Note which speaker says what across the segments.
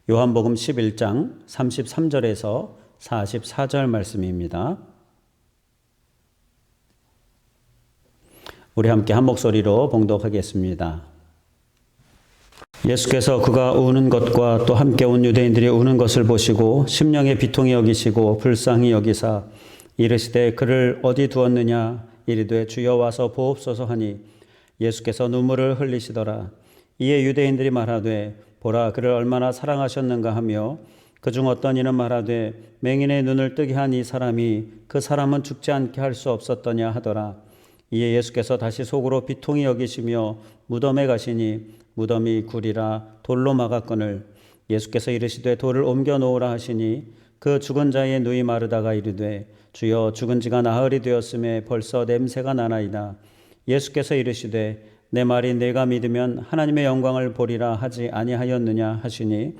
Speaker 1: 요한복음 11장 33절에서 44절 말씀입니다. 우리 함께 한 목소리로 봉독하겠습니다. 예수께서 그가 우는 것과 또 함께 온 유대인들이 우는 것을 보시고 심령에 비통히 여기시고 불쌍히 여기사 이르시되 그를 어디 두었느냐 이르되 주여 와서 보옵소서 하니 예수께서 눈물을 흘리시더라. 이에 유대인들이 말하되 보라 그를 얼마나 사랑하셨는가 하며 그중 어떤 이는 말하되 맹인의 눈을 뜨게 한 이 사람이 그 사람은 죽지 않게 할 수 없었더냐 하더라. 이에 예수께서 다시 속으로 비통히 여기시며 무덤에 가시니 무덤이 굴이라 돌로 막았거늘 예수께서 이르시되 돌을 옮겨 놓으라 하시니 그 죽은 자의 누이 마르다가 이르되 주여 죽은 지가 나흘이 되었음에 벌써 냄새가 나나이다. 예수께서 이르시되 내 말이 내가 믿으면 하나님의 영광을 보리라 하지 아니하였느냐 하시니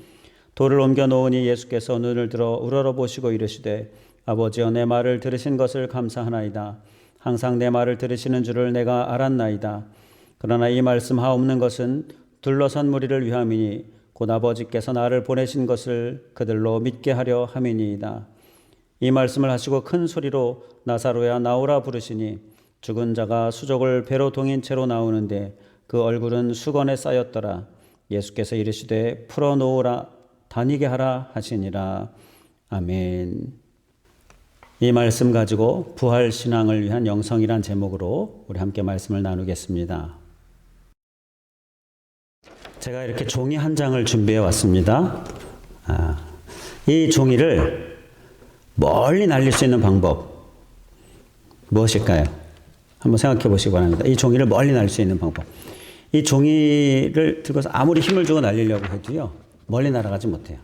Speaker 1: 돌을 옮겨 놓으니 예수께서 눈을 들어 우러러 보시고 이르시되 아버지여 내 말을 들으신 것을 감사하나이다. 항상 내 말을 들으시는 줄을 내가 알았나이다. 그러나 이 말씀 하옵는 것은 둘러선 무리를 위함이니 곧 아버지께서 나를 보내신 것을 그들로 믿게 하려 함이니이다. 이 말씀을 하시고 큰 소리로 나사로야 나오라 부르시니 죽은 자가 수족을 배로 동인 채로 나오는데 그 얼굴은 수건에 쌓였더라. 예수께서 이르시되 풀어놓으라 다니게 하라 하시니라. 아멘. 이 말씀 가지고 부활 신앙을 위한 영성이란 제목으로 우리 함께 말씀을 나누겠습니다. 제가 이렇게 종이 한 장을 준비해 왔습니다. 이 종이를 멀리 날릴 수 있는 방법 무엇일까요? 한번 생각해 보시기 바랍니다. 이 종이를 멀리 날릴 수 있는 방법. 이 종이를 들고서 아무리 힘을 주고 날리려고 해도요, 멀리 날아가지 못해요.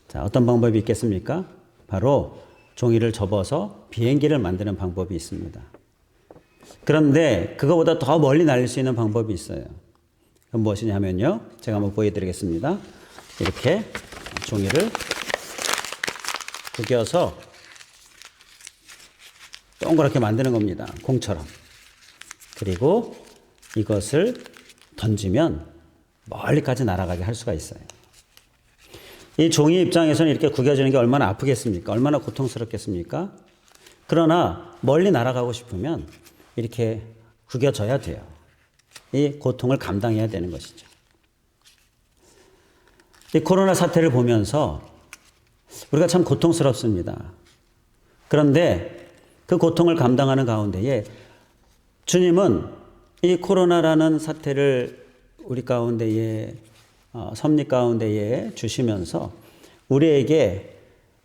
Speaker 1: 자, 어떤 방법이 있겠습니까? 바로 종이를 접어서 비행기를 만드는 방법이 있습니다. 그런데 그거보다 더 멀리 날릴 수 있는 방법이 있어요. 그건 무엇이냐면요, 제가 한번 보여드리겠습니다. 이렇게 종이를 구겨서 동그랗게 만드는 겁니다. 공처럼. 그리고 이것을 던지면 멀리까지 날아가게 할 수가 있어요. 이 종이 입장에서는 이렇게 구겨지는 게 얼마나 아프겠습니까? 얼마나 고통스럽겠습니까? 그러나 멀리 날아가고 싶으면 이렇게 구겨져야 돼요. 이 고통을 감당해야 되는 것이죠. 이 코로나 사태를 보면서 우리가 참 고통스럽습니다. 그런데 그 고통을 감당하는 가운데에 주님은 이 코로나라는 사태를 우리 가운데에 섭리 가운데에 주시면서 우리에게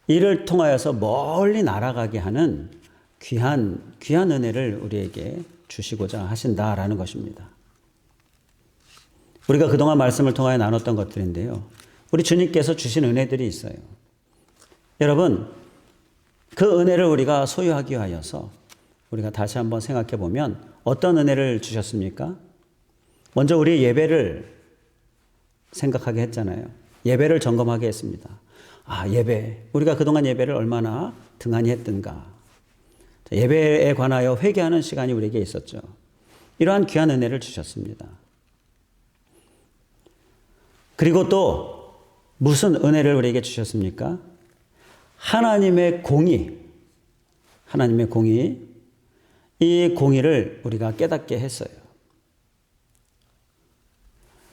Speaker 1: 이를 통하여서 멀리 날아가게 하는 귀한 은혜를 우리에게 주시고자 하신다라는 것입니다. 우리가 그동안 말씀을 통하여 나눴던 것들인데요. 우리 주님께서 주신 은혜들이 있어요. 여러분, 그 은혜를 우리가 소유하기 위하여서 우리가 다시 한번 생각해 보면 어떤 은혜를 주셨습니까? 먼저 우리 예배를 생각하게 했잖아요. 예배를 점검하게 했습니다. 예배. 우리가 그동안 예배를 얼마나 등한히 했던가. 예배에 관하여 회개하는 시간이 우리에게 있었죠. 이러한 귀한 은혜를 주셨습니다. 그리고 또 무슨 은혜를 우리에게 주셨습니까? 하나님의 공의, 이 공의를 우리가 깨닫게 했어요.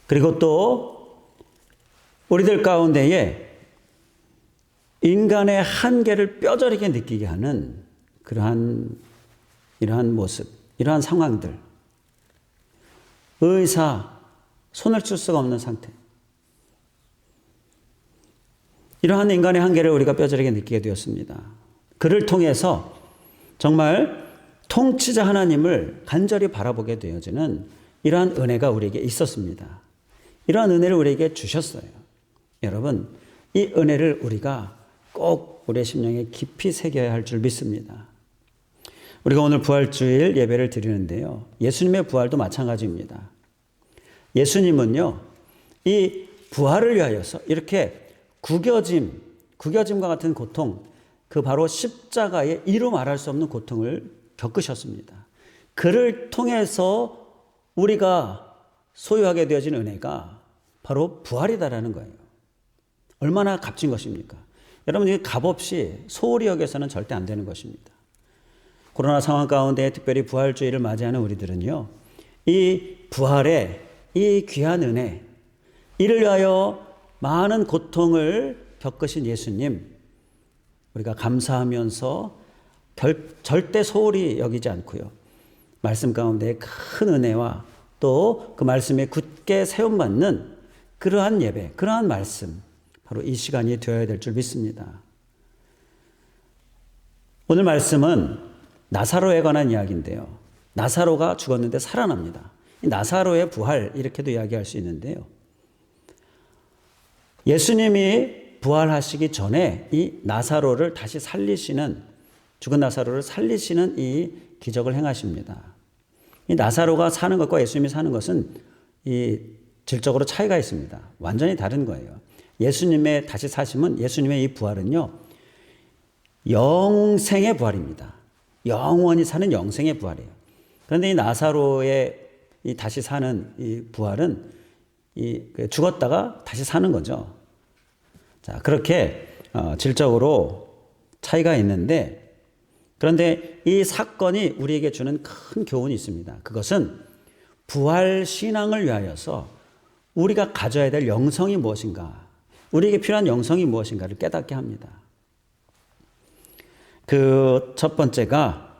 Speaker 1: 그리고 또 우리들 가운데에 인간의 한계를 뼈저리게 느끼게 하는 이러한 모습, 이러한 상황들, 손을 쓸 수가 없는 상태. 이러한 인간의 한계를 우리가 뼈저리게 느끼게 되었습니다. 그를 통해서 정말 통치자 하나님을 간절히 바라보게 되어지는 이러한 은혜가 우리에게 있었습니다. 이러한 은혜를 우리에게 주셨어요. 여러분, 이 은혜를 우리가 꼭 우리의 심령에 깊이 새겨야 할 줄 믿습니다. 우리가 오늘 부활주일 예배를 드리는데요. 예수님의 부활도 마찬가지입니다. 예수님은요, 이 부활을 위하여서 이렇게 구겨짐과 같은 고통, 그 바로 십자가의 이루 말할 수 없는 고통을 겪으셨습니다. 그를 통해서 우리가 소유하게 되어진 은혜가 바로 부활이다라는 거예요. 얼마나 값진 것입니까? 여러분, 이 값없이 소홀히 여겨서는 절대 안 되는 것입니다. 코로나 상황 가운데 특별히 부활주의를 맞이하는 우리들은요, 이 부활의 이 귀한 은혜, 이를 위하여 많은 고통을 겪으신 예수님, 우리가 감사하면서 절대 소홀히 여기지 않고요, 말씀 가운데 큰 은혜와 또 그 말씀에 굳게 세움받는 그러한 예배, 그러한 말씀, 바로 이 시간이 되어야 될 줄 믿습니다. 오늘 말씀은 나사로에 관한 이야기인데요. 나사로가 죽었는데 살아납니다. 이 나사로의 부활, 이렇게도 이야기할 수 있는데요. 예수님이 부활하시기 전에 이 나사로를 다시 살리시는, 죽은 나사로를 살리시는 이 기적을 행하십니다. 이 나사로가 사는 것과 예수님이 사는 것은 이 질적으로 차이가 있습니다. 완전히 다른 거예요. 예수님의 다시 사심은, 예수님의 이 부활은요, 영생의 부활입니다. 영원히 사는 영생의 부활이에요. 그런데 이 나사로의 이 다시 사는 이 부활은 죽었다가 다시 사는 거죠. 자, 그렇게 질적으로 차이가 있는데, 그런데 이 사건이 우리에게 주는 큰 교훈이 있습니다. 그것은 부활 신앙을 위하여서 우리가 가져야 될 영성이 무엇인가, 우리에게 필요한 영성이 무엇인가를 깨닫게 합니다. 그 첫 번째가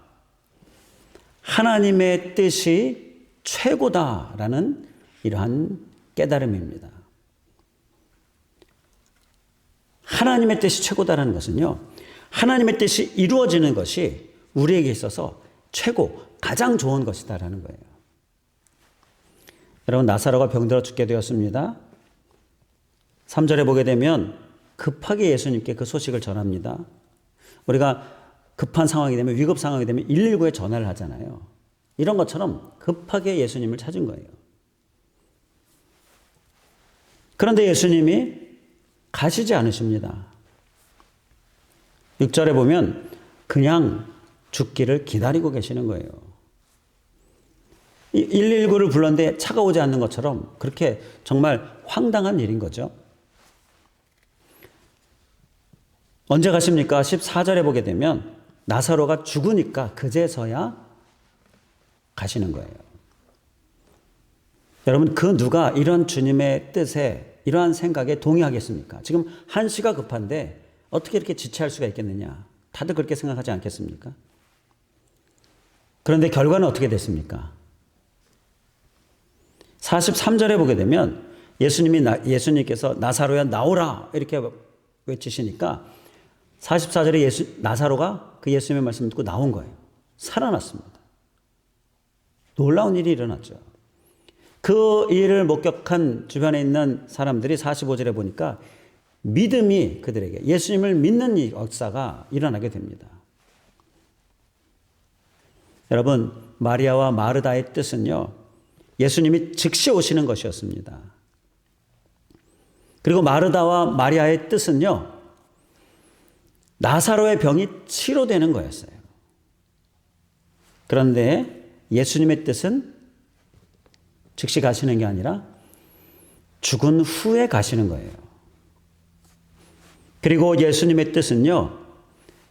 Speaker 1: 하나님의 뜻이 최고다라는 이러한 깨달음입니다. 하나님의 뜻이 최고다라는 것은요, 하나님의 뜻이 이루어지는 것이 우리에게 있어서 최고, 가장 좋은 것이다라는 거예요. 여러분, 나사로가 병들어 죽게 되었습니다. 3절에 보게 되면 급하게 예수님께 그 소식을 전합니다. 우리가 급한 상황이 되면, 위급 상황이 되면 119에 전화를 하잖아요. 이런 것처럼 급하게 예수님을 찾은 거예요. 그런데 예수님이 가시지 않으십니다. 6절에 보면 그냥 죽기를 기다리고 계시는 거예요. 119를 불렀는데 차가 오지 않는 것처럼 그렇게 정말 황당한 일인 거죠. 언제 가십니까? 14절에 보게 되면 나사로가 죽으니까 그제서야 가시는 거예요. 여러분, 그 누가 이런 주님의 뜻에, 이러한 생각에 동의하겠습니까? 지금 한시가 급한데 어떻게 이렇게 지체할 수가 있겠느냐? 다들 그렇게 생각하지 않겠습니까? 그런데 결과는 어떻게 됐습니까? 43절에 보게 되면 예수님께서 나사로야 나오라 이렇게 외치시니까 44절에 나사로가 그 예수님의 말씀을 듣고 나온 거예요. 살아났습니다. 놀라운 일이 일어났죠. 그 일을 목격한 주변에 있는 사람들이 45절에 보니까 믿음이 그들에게, 예수님을 믿는 이 역사가 일어나게 됩니다. 여러분, 마리아와 마르다의 뜻은요, 예수님이 즉시 오시는 것이었습니다. 그리고 마르다와 마리아의 뜻은요, 나사로의 병이 치료되는 거였어요. 그런데 예수님의 뜻은 즉시 가시는 게 아니라 죽은 후에 가시는 거예요. 그리고 예수님의 뜻은요,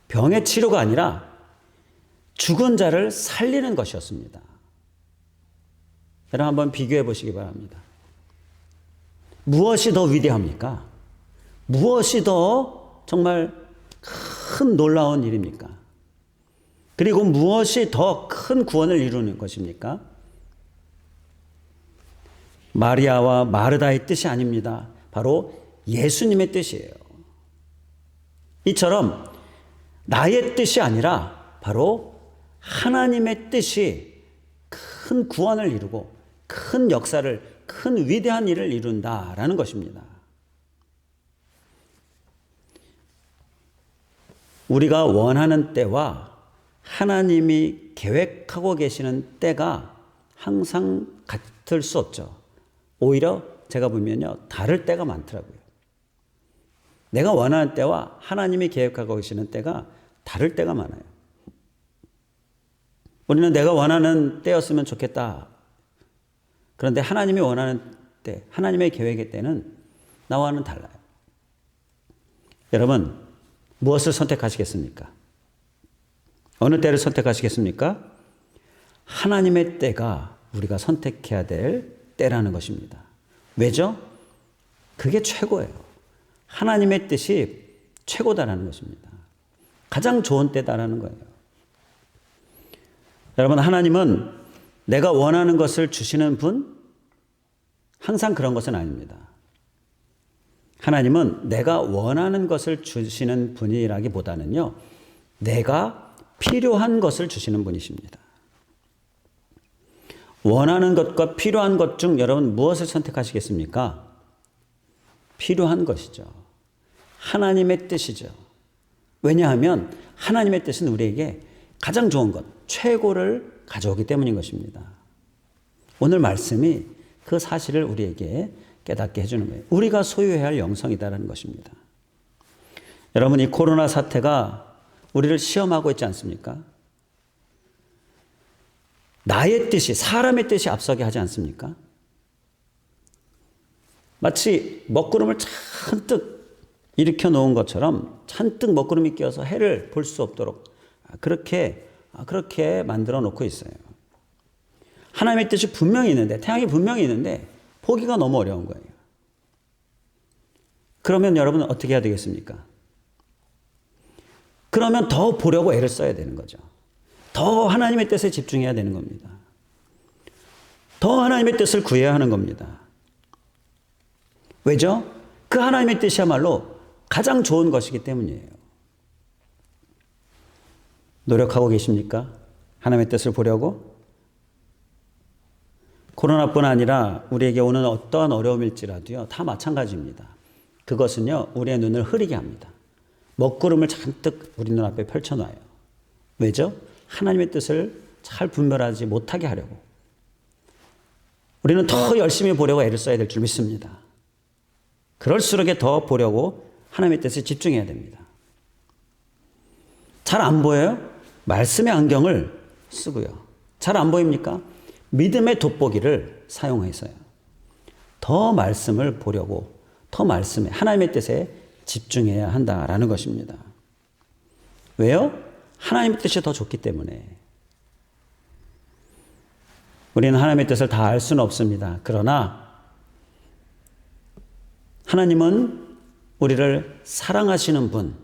Speaker 1: 병의 치료가 아니라 죽은 자를 살리는 것이었습니다. 여러분, 한번 비교해 보시기 바랍니다. 무엇이 더 위대합니까? 무엇이 더 정말 큰 놀라운 일입니까? 그리고 무엇이 더 큰 구원을 이루는 것입니까? 마리아와 마르다의 뜻이 아닙니다. 바로 예수님의 뜻이에요. 이처럼 나의 뜻이 아니라 바로 하나님의 뜻이 큰 구원을 이루고 큰 역사를, 큰 위대한 일을 이룬다라는 것입니다. 우리가 원하는 때와 하나님이 계획하고 계시는 때가 항상 같을 수 없죠. 오히려 제가 보면요, 다를 때가 많더라고요. 내가 원하는 때와 하나님이 계획하고 계시는 때가 다를 때가 많아요. 우리는 내가 원하는 때였으면 좋겠다. 그런데 하나님이 원하는 때, 하나님의 계획의 때는 나와는 달라요. 여러분, 무엇을 선택하시겠습니까? 어느 때를 선택하시겠습니까? 하나님의 때가 우리가 선택해야 될 때라는 것입니다. 왜죠? 그게 최고예요. 하나님의 뜻이 최고다라는 것입니다. 가장 좋은 때다라는 거예요. 여러분, 하나님은 내가 원하는 것을 주시는 분? 항상 그런 것은 아닙니다. 하나님은 내가 원하는 것을 주시는 분이라기보다는요, 내가 필요한 것을 주시는 분이십니다. 원하는 것과 필요한 것 중 여러분 무엇을 선택하시겠습니까? 필요한 것이죠. 하나님의 뜻이죠. 왜냐하면 하나님의 뜻은 우리에게 가장 좋은 것, 최고를 가져오기 때문인 것입니다. 오늘 말씀이 그 사실을 우리에게 깨닫게 해주는 거예요. 우리가 소유해야 할 영성이다라는 것입니다. 여러분, 이 코로나 사태가 우리를 시험하고 있지 않습니까? 나의 뜻이, 사람의 뜻이 앞서게 하지 않습니까? 마치 먹구름을 잔뜩 일으켜 놓은 것처럼 잔뜩 먹구름이 끼어서 해를 볼 수 없도록 그렇게 만들어 놓고 있어요. 하나님의 뜻이 분명히 있는데, 태양이 분명히 있는데 보기가 너무 어려운 거예요. 그러면 여러분은 어떻게 해야 되겠습니까? 그러면 더 보려고 애를 써야 되는 거죠. 더 하나님의 뜻에 집중해야 되는 겁니다. 더 하나님의 뜻을 구해야 하는 겁니다. 왜죠? 그 하나님의 뜻이야말로 가장 좋은 것이기 때문이에요. 노력하고 계십니까? 하나님의 뜻을 보려고? 코로나뿐 아니라 우리에게 오는 어떠한 어려움일지라도요, 다 마찬가지입니다. 그것은요, 우리의 눈을 흐리게 합니다. 먹구름을 잔뜩 우리 눈앞에 펼쳐놔요. 왜죠? 하나님의 뜻을 잘 분별하지 못하게 하려고. 우리는 더 열심히 보려고 애를 써야 될 줄 믿습니다. 그럴수록 더 보려고 하나님의 뜻에 집중해야 됩니다. 잘 안 보여요? 말씀의 안경을 쓰고요. 잘 안 보입니까? 믿음의 돋보기를 사용해서요. 더 말씀을 보려고, 더 말씀에, 하나님의 뜻에 집중해야 한다라는 것입니다. 왜요? 하나님의 뜻이 더 좋기 때문에. 우리는 하나님의 뜻을 다 알 수는 없습니다. 그러나 하나님은 우리를 사랑하시는 분,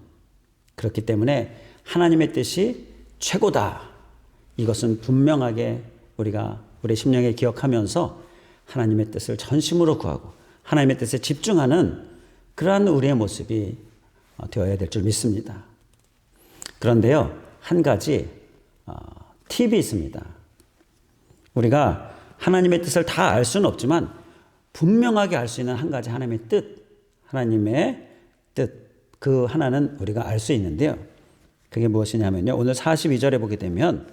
Speaker 1: 그렇기 때문에 하나님의 뜻이 최고다. 이것은 분명하게 우리가 우리 심령에 기억하면서 하나님의 뜻을 전심으로 구하고 하나님의 뜻에 집중하는 그러한 우리의 모습이 되어야 될 줄 믿습니다. 그런데요, 한 가지 팁이 있습니다. 우리가 하나님의 뜻을 다 알 수는 없지만 분명하게 알 수 있는 한 가지 하나님의 뜻, 하나님의 뜻, 그 하나는 우리가 알 수 있는데요. 그게 무엇이냐면요, 오늘 42절에 보게 되면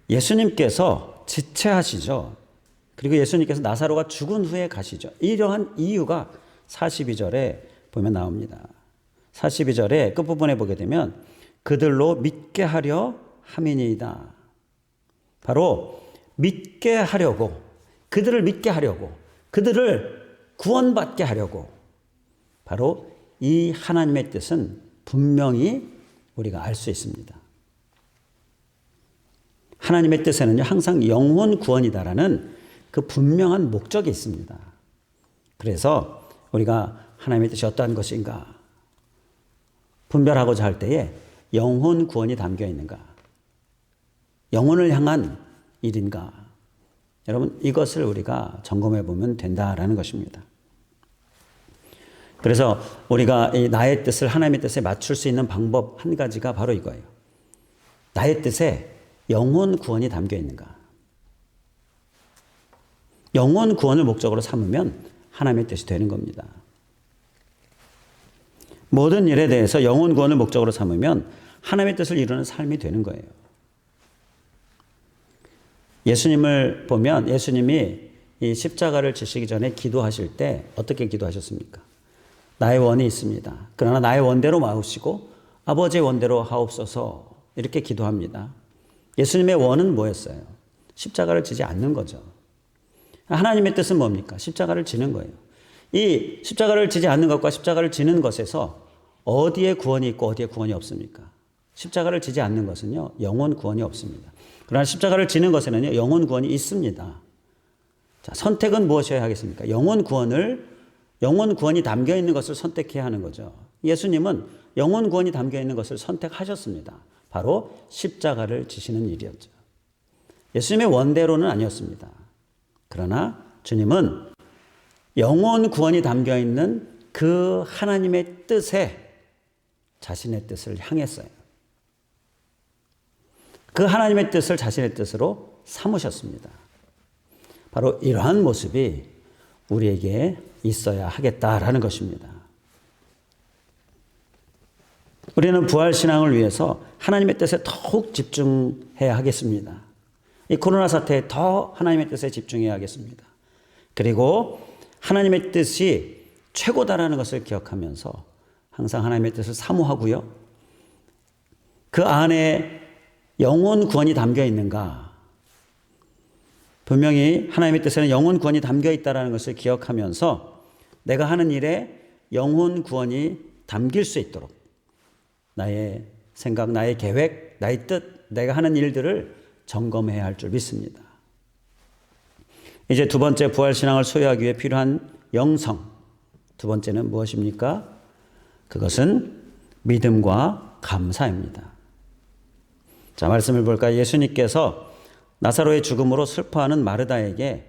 Speaker 1: 예수님께서 지체하시죠. 그리고 예수님께서 나사로가 죽은 후에 가시죠. 이러한 이유가 42절에 보면 나옵니다. 42절에 끝부분에 보게 되면 그들로 믿게 하려 함이니이다. 바로 믿게 하려고, 그들을 믿게 하려고, 그들을 구원받게 하려고, 바로 이 하나님의 뜻은 분명히 우리가 알 수 있습니다. 하나님의 뜻에는요, 항상 영혼 구원이다라는 그 분명한 목적이 있습니다. 그래서 우리가 하나님의 뜻이 어떠한 것인가 분별하고자 할 때에 영혼 구원이 담겨 있는가, 영혼을 향한 일인가, 여러분 이것을 우리가 점검해 보면 된다라는 것입니다. 그래서 우리가 이 나의 뜻을 하나님의 뜻에 맞출 수 있는 방법 한 가지가 바로 이거예요. 나의 뜻에 영혼 구원이 담겨 있는가. 영혼 구원을 목적으로 삼으면 하나님의 뜻이 되는 겁니다. 모든 일에 대해서 영혼 구원을 목적으로 삼으면 하나님의 뜻을 이루는 삶이 되는 거예요. 예수님을 보면 예수님이 이 십자가를 지시기 전에 기도하실 때 어떻게 기도하셨습니까? 나의 원이 있습니다. 그러나 나의 원대로 마옵시고 아버지의 원대로 하옵소서, 이렇게 기도합니다. 예수님의 원은 뭐였어요? 십자가를 지지 않는 거죠. 하나님의 뜻은 뭡니까? 십자가를 지는 거예요. 이 십자가를 지지 않는 것과 십자가를 지는 것에서 어디에 구원이 있고 어디에 구원이 없습니까? 십자가를 지지 않는 것은요, 영혼 구원이 없습니다. 그러나 십자가를 지는 것에는요, 영혼 구원이 있습니다. 자, 선택은 무엇이어야 하겠습니까? 영혼 구원이 담겨 있는 것을 선택해야 하는 거죠. 예수님은 영혼 구원이 담겨 있는 것을 선택하셨습니다. 바로 십자가를 지시는 일이었죠. 예수님의 원대로는 아니었습니다. 그러나 주님은 영혼 구원이 담겨 있는 그 하나님의 뜻에 자신의 뜻을 향했어요. 그 하나님의 뜻을 자신의 뜻으로 삼으셨습니다. 바로 이러한 모습이 우리에게 있어야 하겠다라는 것입니다. 우리는 부활신앙을 위해서 하나님의 뜻에 더욱 집중해야 하겠습니다. 이 코로나 사태에 더 하나님의 뜻에 집중해야 하겠습니다. 그리고 하나님의 뜻이 최고다라는 것을 기억하면서 항상 하나님의 뜻을 사모하고요. 그 안에 영혼 구원이 담겨 있는가? 분명히 하나님의 뜻에는 영혼 구원이 담겨 있다는 것을 기억하면서 내가 하는 일에 영혼 구원이 담길 수 있도록 나의 생각, 나의 계획, 나의 뜻, 내가 하는 일들을 점검해야 할 줄 믿습니다. 이제 두 번째 부활신앙을 소유하기 위해 필요한 영성. 두 번째는 무엇입니까? 그것은 믿음과 감사입니다. 자, 말씀을 볼까요? 예수님께서 나사로의 죽음으로 슬퍼하는 마르다에게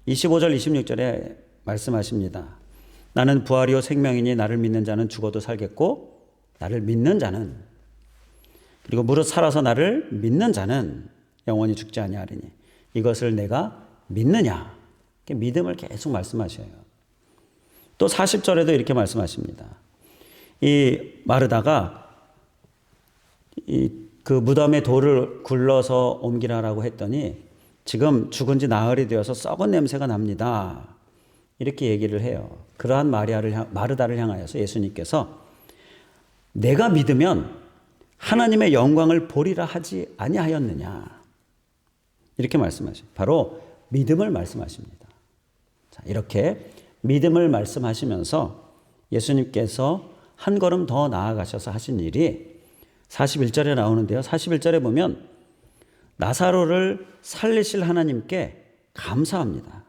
Speaker 1: 25절, 26절에 말씀하십니다. 나는 부활이요 생명이니 나를 믿는 자는 죽어도 살겠고 나를 믿는 자는 그리고 무릇 살아서 나를 믿는 자는 영원히 죽지 아니하리니 이것을 내가 믿느냐? 믿음을 계속 말씀하셔요. 또 40절에도 이렇게 말씀하십니다. 이 마르다가 그 무덤에 돌을 굴러서 옮기라라고 했더니 지금 죽은 지 나흘이 되어서 썩은 냄새가 납니다. 이렇게 얘기를 해요. 그러한 마르다를 향하여서 예수님께서 내가 믿으면 하나님의 영광을 보리라 하지 아니하였느냐. 이렇게 말씀하십니다. 바로 믿음을 말씀하십니다. 자, 이렇게 믿음을 말씀하시면서 예수님께서 한 걸음 더 나아가셔서 하신 일이 41절에 나오는데요. 41절에 보면 나사로를 살리실 하나님께 감사합니다.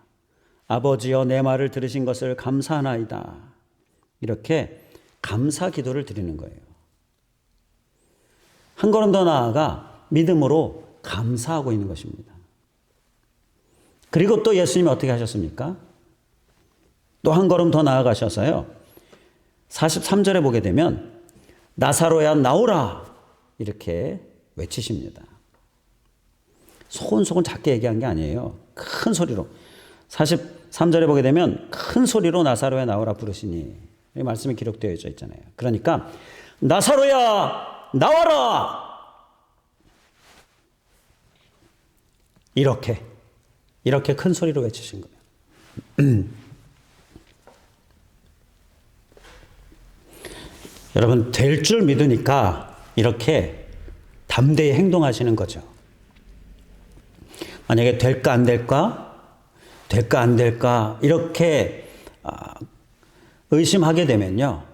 Speaker 1: 아버지여 내 말을 들으신 것을 감사하나이다. 이렇게 감사 기도를 드리는 거예요. 한 걸음 더 나아가 믿음으로 감사하고 있는 것입니다. 그리고 또 예수님이 어떻게 하셨습니까? 또 한 걸음 더 나아가셔서요. 43절에 보게 되면 나사로야 나오라 이렇게 외치십니다. 소곤소곤 작게 얘기한 게 아니에요. 큰 소리로. 43절에 보게 되면 큰 소리로 나사로야 나오라 부르시니 이 말씀이 기록되어 있잖아요. 그러니까 나사로야 나와라 이렇게 큰 소리로 외치신 거예요. 여러분 될 줄 믿으니까 이렇게 담대히 행동하시는 거죠. 만약에 될까 안 될까 이렇게 의심하게 되면요.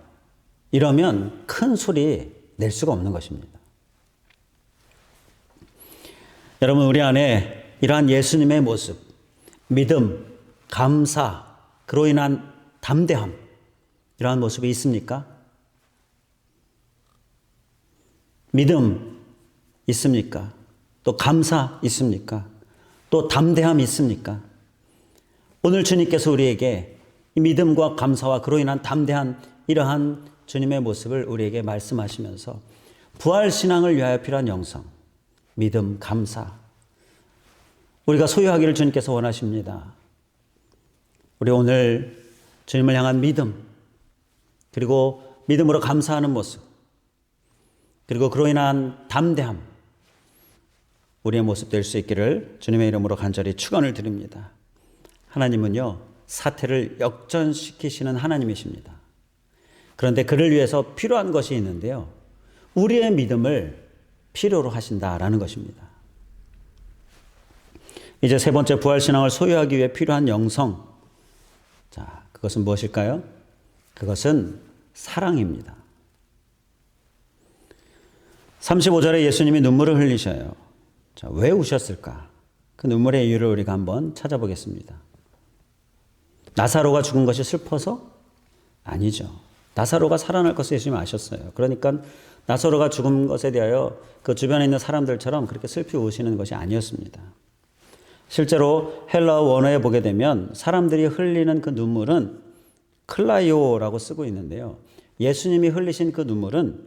Speaker 1: 이러면 큰 소리 낼 수가 없는 것입니다. 여러분 우리 안에 이러한 예수님의 모습, 믿음, 감사, 그로 인한 담대함 이러한 모습이 있습니까? 믿음 있습니까? 또 감사 있습니까? 또 담대함 있습니까? 오늘 주님께서 우리에게 이 믿음과 감사와 그로 인한 담대한 이러한 주님의 모습을 우리에게 말씀하시면서 부활신앙을 위하여 필요한 영성, 믿음, 감사 우리가 소유하기를 주님께서 원하십니다. 우리 오늘 주님을 향한 믿음 그리고 믿음으로 감사하는 모습 그리고 그로 인한 담대함 우리의 모습 될 수 있기를 주님의 이름으로 간절히 축원을 드립니다. 하나님은요 사태를 역전시키시는 하나님이십니다. 그런데 그를 위해서 필요한 것이 있는데요. 우리의 믿음을 필요로 하신다라는 것입니다. 이제 세 번째 부활신앙을 소유하기 위해 필요한 영성. 자, 그것은 무엇일까요? 그것은 사랑입니다. 35절에 예수님이 눈물을 흘리셔요. 자, 왜 우셨을까? 그 눈물의 이유를 우리가 한번 찾아보겠습니다. 나사로가 죽은 것이 슬퍼서? 아니죠. 나사로가 살아날 것을 예수님이 아셨어요. 그러니까 나사로가 죽은 것에 대하여 그 주변에 있는 사람들처럼 그렇게 슬피 우시는 것이 아니었습니다. 실제로 헬라어 원어에 보게 되면 사람들이 흘리는 그 눈물은 클라이오라고 쓰고 있는데요. 예수님이 흘리신 그 눈물은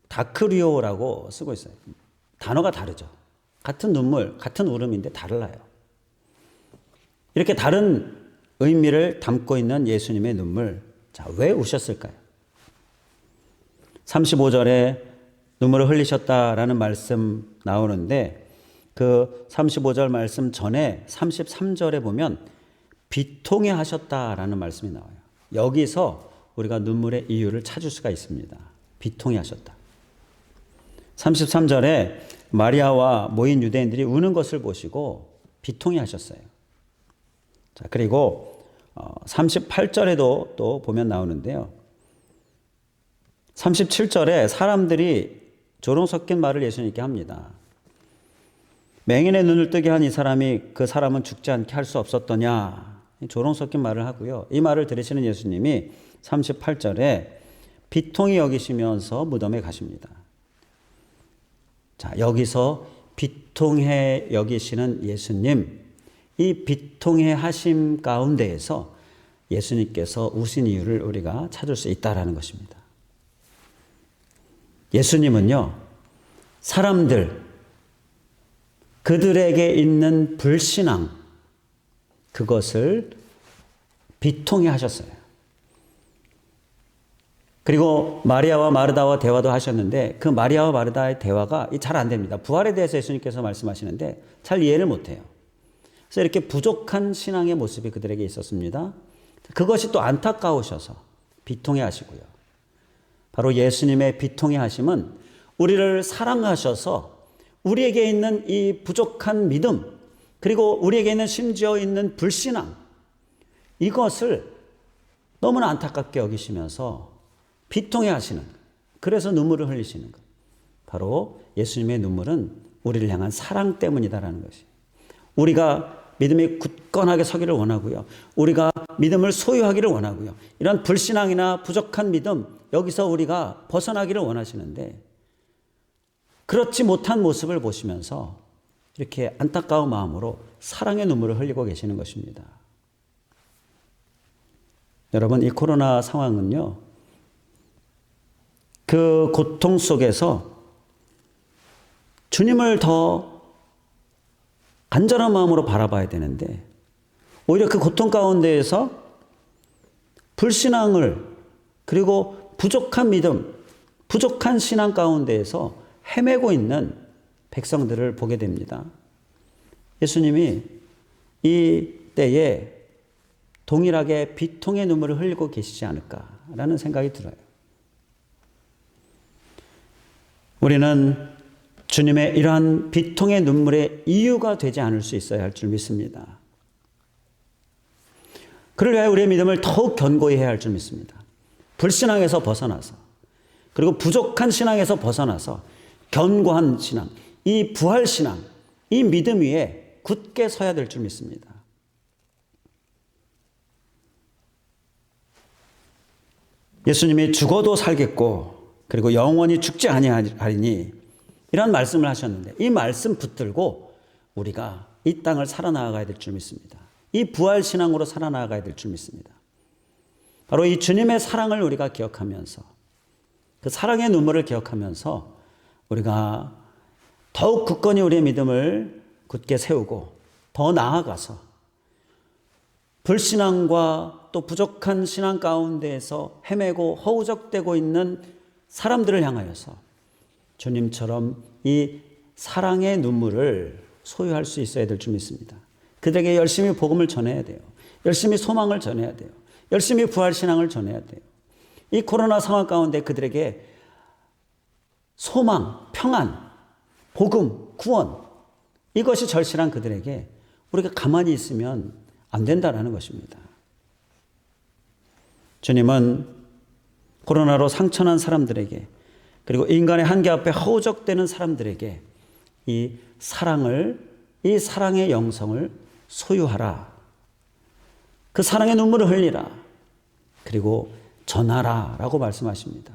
Speaker 1: 다크리오라고 쓰고 있어요. 단어가 다르죠. 같은 눈물, 같은 울음인데 달라요. 이렇게 다른 의미를 담고 있는 예수님의 눈물. 자, 왜 우셨을까요? 35절에 눈물을 흘리셨다라는 말씀 나오는데 그 35절 말씀 전에 33절에 보면 비통해 하셨다라는 말씀이 나와요. 여기서 우리가 눈물의 이유를 찾을 수가 있습니다. 비통해 하셨다. 33절에 마리아와 모인 유대인들이 우는 것을 보시고 비통해 하셨어요. 자, 그리고 38절에도 또 보면 나오는데요. 37절에 사람들이 조롱 섞인 말을 예수님께 합니다. 맹인의 눈을 뜨게 한 이 사람이 그 사람은 죽지 않게 할 수 없었더냐. 조롱 섞인 말을 하고요. 이 말을 들으시는 예수님이 38절에 비통히 여기시면서 무덤에 가십니다. 자, 여기서 비통해 여기시는 예수님, 이 비통해 하심 가운데에서 예수님께서 우신 이유를 우리가 찾을 수 있다라는 것입니다. 예수님은요, 사람들, 그들에게 있는 불신앙, 그것을 비통해 하셨어요. 그리고 마리아와 마르다와 대화도 하셨는데 그 마리아와 마르다의 대화가 잘 안 됩니다. 부활에 대해서 예수님께서 말씀하시는데 잘 이해를 못해요. 그래서 이렇게 부족한 신앙의 모습이 그들에게 있었습니다. 그것이 또 안타까우셔서 비통해 하시고요. 바로 예수님의 비통해 하심은 우리를 사랑하셔서 우리에게 있는 이 부족한 믿음, 그리고 우리에게 있는 심지어 있는 불신앙, 이것을 너무나 안타깝게 여기시면서 비통해 하시는, 그래서 눈물을 흘리시는 것. 바로 예수님의 눈물은 우리를 향한 사랑 때문이다라는 것이. 우리가 믿음이 굳건하게 서기를 원하고요. 우리가 믿음을 소유하기를 원하고요. 이런 불신앙이나 부족한 믿음, 여기서 우리가 벗어나기를 원하시는데 그렇지 못한 모습을 보시면서 이렇게 안타까운 마음으로 사랑의 눈물을 흘리고 계시는 것입니다. 여러분, 이 코로나 상황은요, 그 고통 속에서 주님을 더 간절한 마음으로 바라봐야 되는데 오히려 그 고통 가운데에서 불신앙을, 그리고 부족한 믿음, 부족한 신앙 가운데에서 헤매고 있는 백성들을 보게 됩니다. 예수님이 이 때에 동일하게 비통의 눈물을 흘리고 계시지 않을까라는 생각이 들어요. 우리는 주님의 이러한 비통의 눈물의 이유가 되지 않을 수 있어야 할 줄 믿습니다. 그를 위하여 우리의 믿음을 더욱 견고히 해야 할 줄 믿습니다. 불신앙에서 벗어나서, 그리고 부족한 신앙에서 벗어나서 견고한 신앙, 이 부활 신앙, 이 믿음 위에 굳게 서야 될 줄 믿습니다. 예수님이 죽어도 살겠고 그리고 영원히 죽지 아니하리니 이런 말씀을 하셨는데 이 말씀 붙들고 우리가 이 땅을 살아나가야 될 줄 믿습니다. 이 부활 신앙으로 살아나가야 될 줄 믿습니다. 바로 이 주님의 사랑을 우리가 기억하면서, 그 사랑의 눈물을 기억하면서 우리가 더욱 굳건히 우리의 믿음을 굳게 세우고 더 나아가서 불신앙과 또 부족한 신앙 가운데에서 헤매고 허우적대고 있는 사람들을 향하여서 주님처럼 이 사랑의 눈물을 소유할 수 있어야 될 줄 믿습니다. 그들에게 열심히 복음을 전해야 돼요. 열심히 소망을 전해야 돼요. 열심히 부활신앙을 전해야 돼요. 이 코로나 상황 가운데 그들에게 소망, 평안, 복음, 구원, 이것이 절실한 그들에게 우리가 가만히 있으면 안 된다라는 것입니다. 주님은 코로나로 상처난 사람들에게, 그리고 인간의 한계 앞에 허우적대는 사람들에게 이 사랑의 영성을 소유하라. 그 사랑의 눈물을 흘리라. 그리고 전하라 라고 말씀하십니다.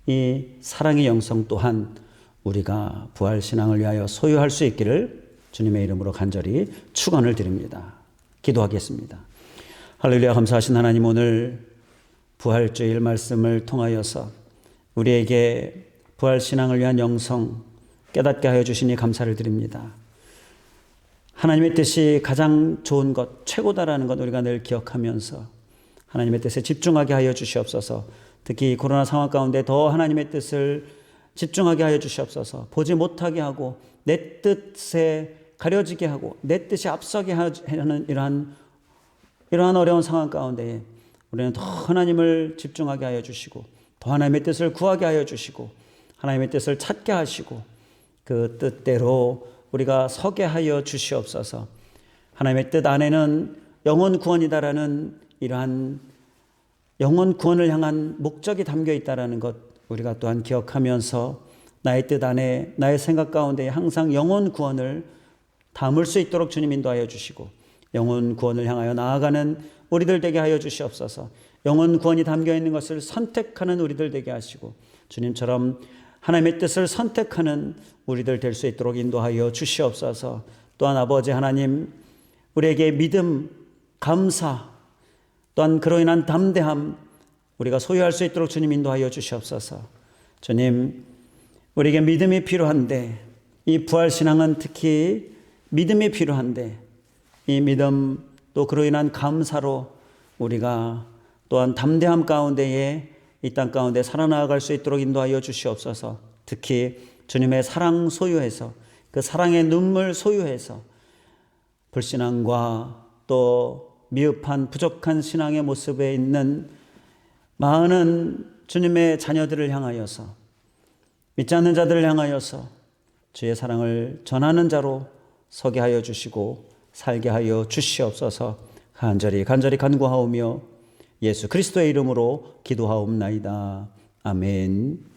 Speaker 1: 이 사랑의 영성 또한 우리가 부활신앙을 위하여 소유할 수 있기를 주님의 이름으로 간절히 축원을 드립니다. 기도하겠습니다. 할렐루야. 감사하신 하나님, 오늘 부활주일 말씀을 통하여서 우리에게 부활신앙을 위한 영성 깨닫게 하여 주시니 감사를 드립니다. 하나님의 뜻이 가장 좋은 것, 최고다라는 것 우리가 늘 기억하면서 하나님의 뜻에 집중하게 하여 주시옵소서. 특히 코로나 상황 가운데 더 하나님의 뜻을 집중하게 하여 주시옵소서. 보지 못하게 하고 내 뜻에 가려지게 하고 내 뜻이 앞서게 하는 이러한 어려운 상황 가운데 우리는 더 하나님을 집중하게 하여 주시고 더 하나님의 뜻을 구하게 하여 주시고 하나님의 뜻을 찾게 하시고 그 뜻대로 우리가 서게 하여 주시옵소서. 하나님의 뜻 안에는 영혼 구원이다라는 이러한 영혼 구원을 향한 목적이 담겨 있다라는 것 우리가 또한 기억하면서 나의 뜻 안에 나의 생각 가운데 항상 영혼 구원을 담을 수 있도록 주님 인도하여 주시고 영혼 구원을 향하여 나아가는 우리들 되게 하여 주시옵소서. 영혼 구원이 담겨 있는 것을 선택하는 우리들 되게 하시고 주님처럼 하나님의 뜻을 선택하는 우리들 될 수 있도록 인도하여 주시옵소서. 또한 아버지 하나님, 우리에게 믿음, 감사, 또한 그로 인한 담대함 우리가 소유할 수 있도록 주님 인도하여 주시옵소서. 주님, 우리에게 믿음이 필요한데 이 부활신앙은 특히 믿음이 필요한데 이 믿음 또 그로 인한 감사로 우리가 또한 담대함 가운데에 이 땅 가운데 살아나갈 수 있도록 인도하여 주시옵소서. 특히 주님의 사랑 소유해서 그 사랑의 눈물 소유해서 불신앙과 또 미흡한 부족한 신앙의 모습에 있는 많은 주님의 자녀들을 향하여서 믿지 않는 자들을 향하여서 주의 사랑을 전하는 자로 서게 하여 주시고 살게 하여 주시옵소서. 간절히 간구하오며 예수 그리스도의 이름으로 기도하옵나이다. 아멘.